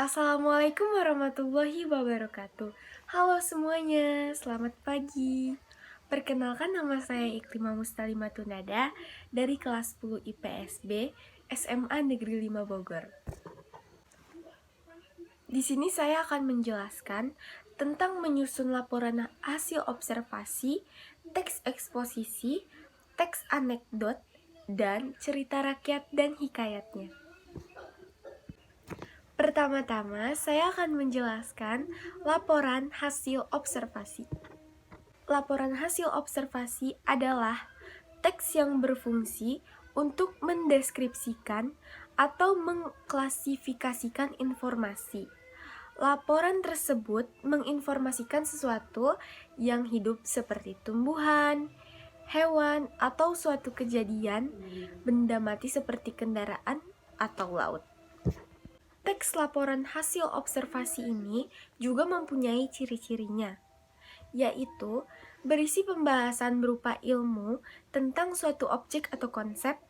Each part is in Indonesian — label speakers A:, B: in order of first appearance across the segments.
A: Assalamualaikum warahmatullahi wabarakatuh. Halo semuanya, selamat pagi. Perkenalkan, nama saya Iklimah Mustalimatunada dari kelas 10 IPSB SMA Negeri 5 Bogor. Di sini saya akan menjelaskan tentang menyusun laporan hasil observasi, teks eksposisi, teks anekdot, dan cerita rakyat dan hikayatnya. Pertama-tama, saya akan menjelaskan laporan hasil observasi. Laporan hasil observasi adalah teks yang berfungsi untuk mendeskripsikan atau mengklasifikasikan informasi. Laporan tersebut menginformasikan sesuatu yang hidup seperti tumbuhan, hewan, atau suatu kejadian benda mati seperti kendaraan atau laut. Teks laporan hasil observasi ini juga mempunyai ciri-cirinya, yaitu berisi pembahasan berupa ilmu tentang suatu objek atau konsep,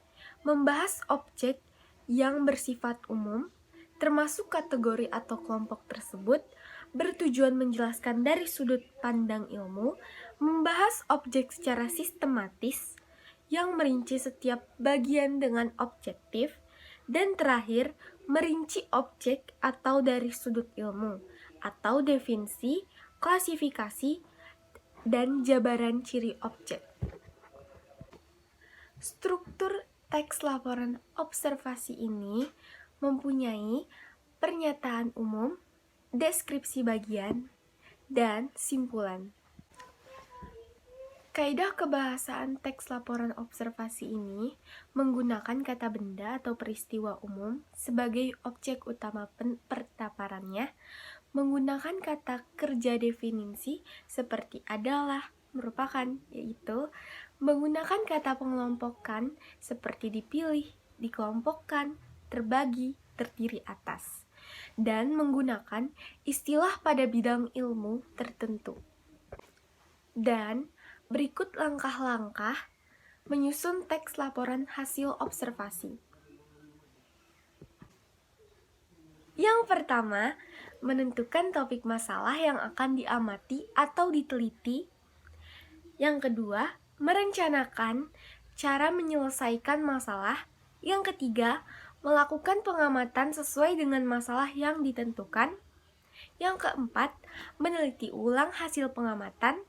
A: membahas objek yang bersifat umum, termasuk kategori atau kelompok tersebut, bertujuan menjelaskan dari sudut pandang ilmu, membahas objek secara sistematis, yang merinci setiap bagian dengan objektif, dan terakhir, merinci objek atau dari sudut ilmu, atau definisi, klasifikasi, dan jabaran ciri objek. Struktur teks laporan observasi ini mempunyai pernyataan umum, deskripsi bagian, dan simpulan. Kaidah kebahasaan teks laporan observasi ini menggunakan kata benda atau peristiwa umum sebagai objek utama pertaparannya, menggunakan kata kerja definisi seperti adalah, merupakan, yaitu menggunakan kata pengelompokan seperti dipilih, dikelompokkan, terbagi, terdiri atas, dan menggunakan istilah pada bidang ilmu tertentu. Dan berikut langkah-langkah menyusun teks laporan hasil observasi. Yang pertama, menentukan topik masalah yang akan diamati atau diteliti. Yang kedua, merencanakan cara menyelesaikan masalah. Yang ketiga, melakukan pengamatan sesuai dengan masalah yang ditentukan. Yang keempat, meneliti ulang hasil pengamatan.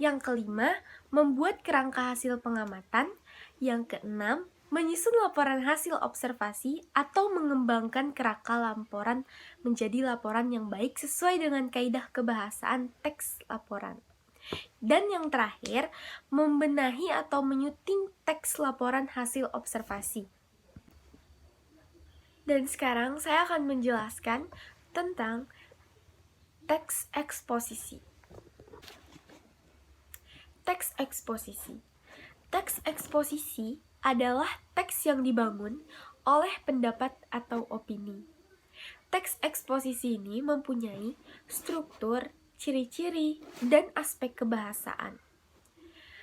A: Yang kelima, membuat kerangka hasil pengamatan. Yang keenam, menyusun laporan hasil observasi atau mengembangkan kerangka laporan menjadi laporan yang baik sesuai dengan kaidah kebahasaan teks laporan. Dan yang terakhir, membenahi atau menyuting teks laporan hasil observasi. Dan sekarang saya akan menjelaskan tentang teks eksposisi. Teks eksposisi. Teks eksposisi adalah teks yang dibangun oleh pendapat atau opini. Teks eksposisi ini mempunyai struktur, ciri-ciri, dan aspek kebahasaan.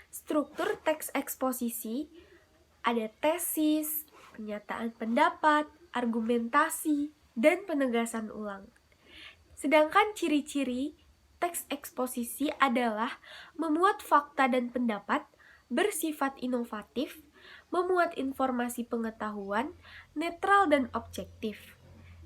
A: Struktur teks eksposisi ada tesis, pernyataan pendapat, argumentasi, dan penegasan ulang. Sedangkan ciri-ciri teks eksposisi adalah memuat fakta dan pendapat, bersifat inovatif, memuat informasi pengetahuan, netral dan objektif.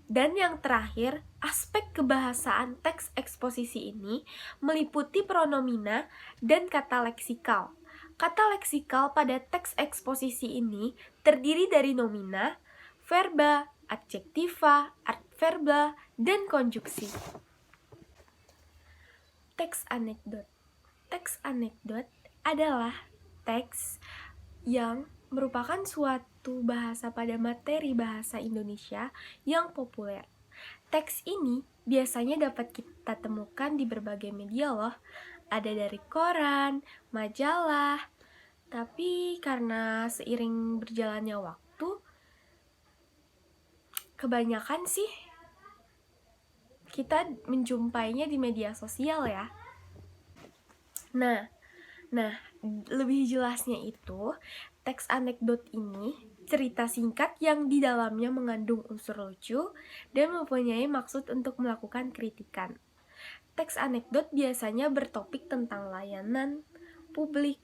A: Dan yang terakhir, aspek kebahasaan teks eksposisi ini meliputi pronomina dan kata leksikal. Kata leksikal pada teks eksposisi ini terdiri dari nomina, verba, adjektiva, adverba, dan konjuksi. Teks anekdot. Teks anekdot adalah teks yang merupakan suatu bahasa pada materi bahasa Indonesia yang populer. Teks ini biasanya dapat kita temukan di berbagai media loh. Ada dari koran, majalah, tapi karena seiring berjalannya waktu, kebanyakan sih kita menjumpainya di media sosial ya. Nah, lebih jelasnya itu, teks anekdot ini cerita singkat yang di dalamnya mengandung unsur lucu dan mempunyai maksud untuk melakukan kritikan. Teks anekdot biasanya bertopik tentang layanan publik,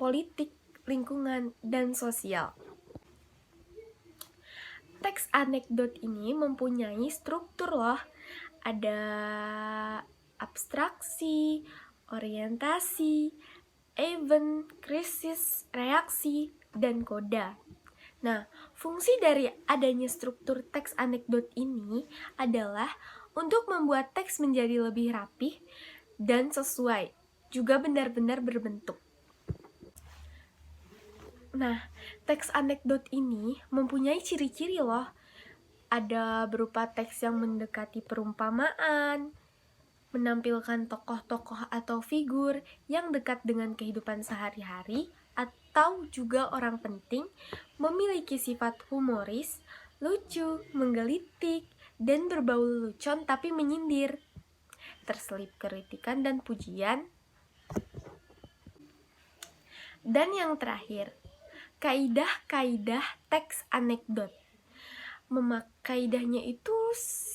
A: politik, lingkungan, dan sosial. Teks anekdot ini mempunyai struktur loh. Ada abstraksi, orientasi, event, krisis, reaksi, dan koda. Nah, fungsi dari adanya struktur teks anekdot ini adalah untuk membuat teks menjadi lebih rapih dan sesuai, juga benar-benar berbentuk. Nah, teks anekdot ini mempunyai ciri-ciri loh. Ada berupa teks yang mendekati perumpamaan, menampilkan tokoh-tokoh atau figur yang dekat dengan kehidupan sehari-hari, atau juga orang penting, memiliki sifat humoris, lucu, menggelitik, dan berbau lelucon tapi menyindir. Terselip kritikan dan pujian. Dan yang terakhir, kaidah-kaidah teks anekdot. Kaidahnya itu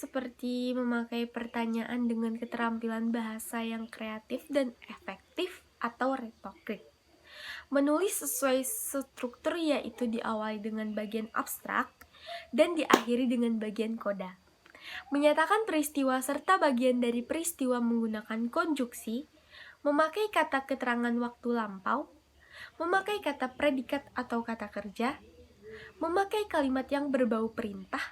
A: seperti memakai pertanyaan dengan keterampilan bahasa yang kreatif dan efektif atau retorik. Menulis sesuai struktur, yaitu diawali dengan bagian abstrak dan diakhiri dengan bagian koda. Menyatakan peristiwa serta bagian dari peristiwa menggunakan konjuksi, memakai kata keterangan waktu lampau, memakai kata predikat atau kata kerja, memakai kalimat yang berbau perintah,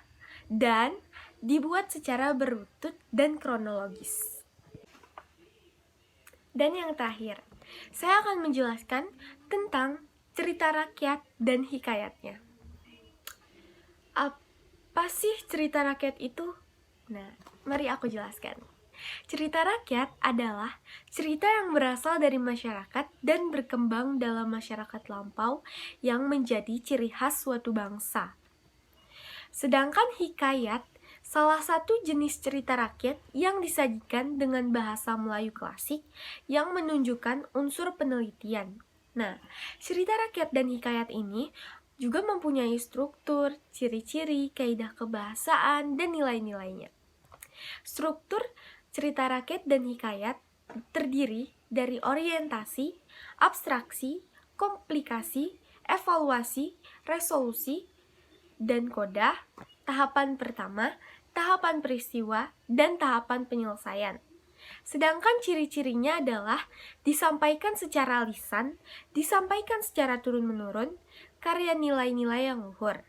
A: dan dibuat secara berutut dan kronologis. Dan yang terakhir, saya akan menjelaskan tentang cerita rakyat dan hikayatnya. Apa sih cerita rakyat itu? Nah, mari aku jelaskan. Cerita rakyat adalah cerita yang berasal dari masyarakat dan berkembang dalam masyarakat lampau yang menjadi ciri khas suatu bangsa. Sedangkan hikayat, salah satu jenis cerita rakyat yang disajikan dengan bahasa Melayu klasik yang menunjukkan unsur penelitian. Nah, cerita rakyat dan hikayat ini juga mempunyai struktur, ciri-ciri, kaidah kebahasaan, dan nilai-nilainya. Struktur cerita rakyat dan hikayat terdiri dari orientasi, abstraksi, komplikasi, evaluasi, resolusi, dan koda, tahapan pertama, tahapan peristiwa, dan tahapan penyelesaian. Sedangkan ciri-cirinya adalah disampaikan secara lisan, disampaikan secara turun-menurun, karya nilai-nilai yang luhur.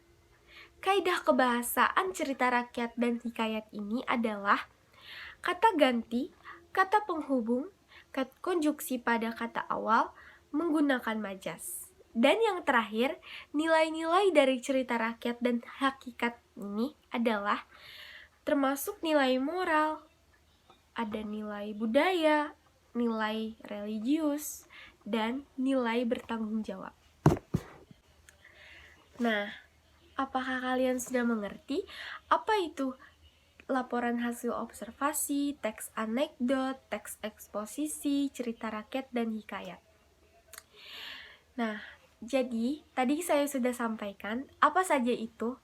A: Kaidah kebahasaan cerita rakyat dan hikayat ini adalah kata ganti, kata penghubung, kata konjuksi pada kata awal, menggunakan majas. Dan yang terakhir, nilai-nilai dari cerita rakyat dan hakikat ini adalah termasuk nilai moral, ada nilai budaya, nilai religius, dan nilai bertanggung jawab. Nah, apakah kalian sudah mengerti apa itu laporan hasil observasi, teks anekdot, teks eksposisi, cerita rakyat, dan hikayat? Nah, jadi tadi saya sudah sampaikan apa saja itu.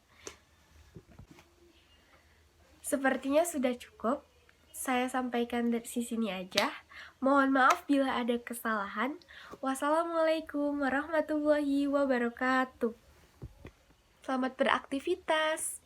A: Sepertinya sudah cukup. Saya sampaikan dari sini aja. Mohon maaf bila ada kesalahan. Wassalamualaikum warahmatullahi wabarakatuh. Selamat beraktivitas.